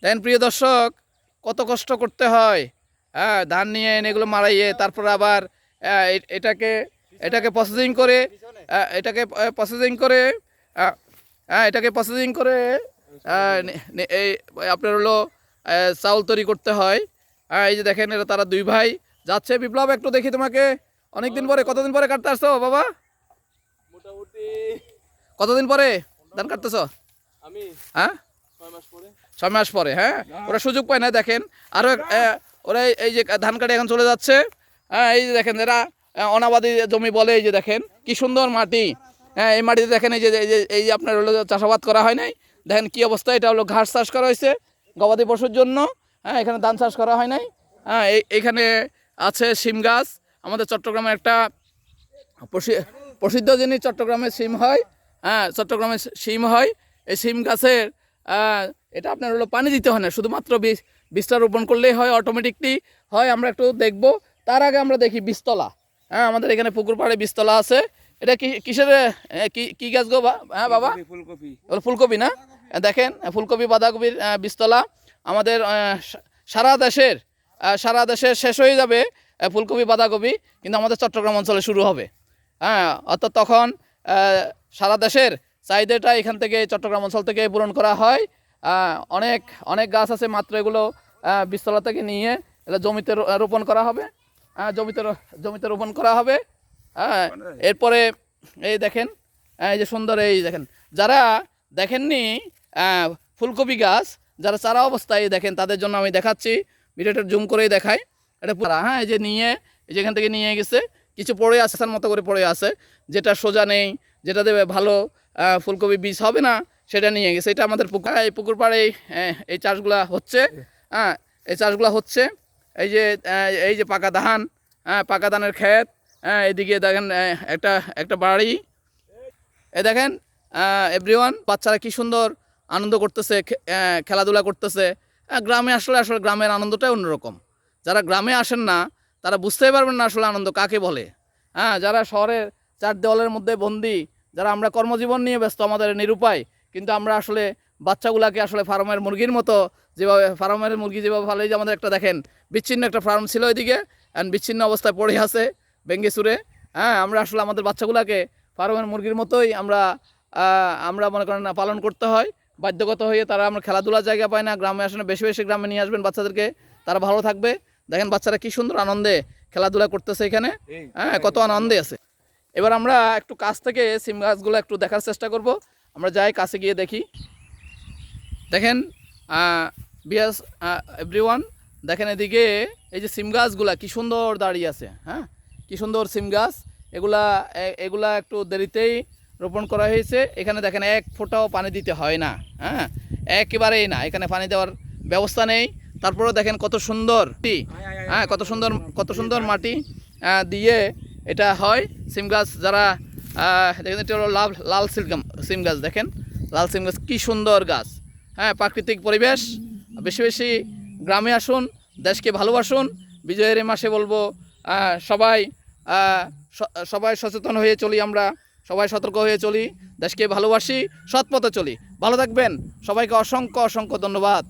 দেখেন প্রিয় দর্শক, কত কষ্ট করতে হয়। হ্যাঁ, ধান নিয়ে এনে এগুলো মারাইয়ে তারপর আবার এটাকে এটাকে প্রসেসিং করে এটাকে প্রসেসিং করে এটাকে প্রসেসিং করে এই আপনার হলো চাউল তৈরি করতে হয়। এই যে দেখেন, এটা তারা দুই ভাই যাচ্ছে। বিপ্লব, একটু দেখি তোমাকে অনেকদিন পরে, কতদিন পরে কাটতে আসছো বাবা? মোটামুটি কতদিন পরে ধান কাটতেছ? আমি হ্যাঁ, 6 মাস পরে। 6 মাস পরে। হ্যাঁ, ওরা সুযোগ পায় না। দেখেন আরও ওরা এই যে ধান কাটে এখন চলে যাচ্ছে। হ্যাঁ, এই যে দেখেন, এরা অনাবাদি জমি বলে। এই যে দেখেন কি সুন্দর মাটি। হ্যাঁ, এই মাটিতে দেখেন এই যে আপনার হলো চাষাবাদ করা হয় নাই। দেখেন কি অবস্থা। এটা হলো ঘাস চাষ করা হয়েছে গবাদি পশুর জন্য। হ্যাঁ, এখানে ধান চাষ করা হয় নাই। হ্যাঁ, এইখানে আছে সিম গাছ। আমাদের চট্টগ্রামে একটা প্রসিদ্ধ জিনিস, চট্টগ্রামে সিম হয়। হ্যাঁ, চট্টগ্রামে সিম হয়। এই সিম গাছের এটা আপনার হলো পানি দিতে হয় না, শুধুমাত্র বীজটা রোপণ করলেই হয়, অটোমেটিকলি হয়। আমরা একটু দেখব, তার আগে আমরা দেখি বীজতলা। হ্যাঁ, আমাদের এখানে পুকুর পাড়ে বীজতলা আছে। এটা কিসের কি গাছ গো? হ্যাঁ বাবা, ফুলকপি। ফুলকপি না? দেখেন, ফুলকপি বাঁধাকপির বীজতলা। আমাদের সারা দেশে শেষ হয়ে যাবে ফুলকপি বাঁধাকপি, কিন্তু আমাদের চট্টগ্রাম অঞ্চলে শুরু হবে। হ্যাঁ, অর্থাৎ তখন সারা দেশের চাহিদাটা এখান থেকে, চট্টগ্রাম অঞ্চল থেকে পূরণ করা হয়। অনেক অনেক গাছ আছে, মাত্র এগুলো বীজতলা থেকে নিয়ে এটা জমিতে রোপণ করা হবে। জমিতে রোপণ করা হবে। হ্যাঁ, এরপরে এই দেখেন, এই যে সুন্দর, এই দেখেন, যারা দেখেননি ফুলকপি গাছ, যারা চারা অবস্থায় দেখেন, তাদের জন্য আমি দেখাচ্ছি, ভিডিওটা জুম করেই দেখাই। এটা পুরা, হ্যাঁ, এই যে যেখান থেকে নিয়ে গেছে, কিছু পড়ে আছে, তার মতো করে পড়ে আছে, যেটা সোজা নেই, যেটা দেবে ভালো ফুলকপি বীজ হবে না, সেটা নিয়ে গেছে। এটা আমাদের এই পুকুর পাড়ে এই চাষগুলা হচ্ছে। হ্যাঁ, এই চাষগুলা হচ্ছে। এই যে পাকা ধান, পাকা ধানের ক্ষেত। এদিকে দেখেন একটা বাড়ি। দেখেন এভরিওয়ান, বাচ্চারা কি সুন্দর আনন্দ করতেছে, খেলাধুলা করতেছে। গ্রামে আসলে গ্রামের আনন্দটাই অন্যরকম। যারা গ্রামে আসেন না, তারা বুঝতেই পারবেন না আসলে আনন্দ কাকে বলে। হ্যাঁ, যারা শহরের চার দেওয়ালের মধ্যে বন্দি, যারা আমরা কর্মজীবন নিয়ে ব্যস্ত, আমাদের নিরুপায়, কিন্তু আমরা আসলে বাচ্চাগুলাকে আসলে ফার্মের মুরগির মতো, যেভাবে ফার্মের মুরগি যেভাবে ভালো, যে আমাদের একটা দেখেন বিচ্ছিন্ন একটা ফার্ম ছিল ওইদিকে, বিচ্ছিন্ন অবস্থায় পড়ে আছে ভেঙ্গে চুরে। হ্যাঁ, আমরা আসলে আমাদের বাচ্চাগুলাকে ফার্মের মুরগির মতোই আমরা মনে করেন পালন করতে হয় বাধ্যগত হয়ে। তারা আমরা খেলাধুলার জায়গা পায় না। গ্রামে আসলে বেশি বেশি গ্রামে নিয়ে আসবেন বাচ্চাদেরকে, তারা ভালো থাকবে। দেখেন বাচ্চারা কি সুন্দর আনন্দে খেলাধুলা করতেছে এখানে। হ্যাঁ, কত আনন্দে আছে। এবার আমরা একটু কাছ থেকে সিম গাছগুলো একটু দেখার চেষ্টা করব। আমরা যাই, কাছে গিয়ে দেখি। দেখেন বিয়াস এভরিওয়ান, দেখেন এদিকে এই যে সিম গাছগুলা কি সুন্দর দাঁড়িয়ে আছে। হ্যাঁ, কি সুন্দর সিম গাছ। এগুলা একটু দেরিতেই রোপণ করা হয়েছে। এখানে দেখেন এক ফোঁটাও পানি দিতে হয় না। হ্যাঁ, একেবারেই না, এখানে পানি দেওয়ার ব্যবস্থা নেই। তারপরেও দেখেন কত সুন্দর হ্যাঁ, কত সুন্দর মাটি দিয়ে এটা হয় সিম গাছ। যারা দেখেন, এটা হলো লাল সিম গাছ। দেখেন লাল সিম গাছ, কী সুন্দর গাছ। হ্যাঁ, প্রাকৃতিক পরিবেশ। বেশি বেশি গ্রামে আসুন, দেশকে ভালোবাসুন। বিজয়ের এই মাসে বলবো সবাই সচেতন হয়ে চলি, আমরা সবাই সতর্ক হয়ে চলি, দেশকে ভালোবাসি, সৎ পথে চলি। ভালো থাকবেন, সবাইকে অসংখ্য অসংখ্য ধন্যবাদ।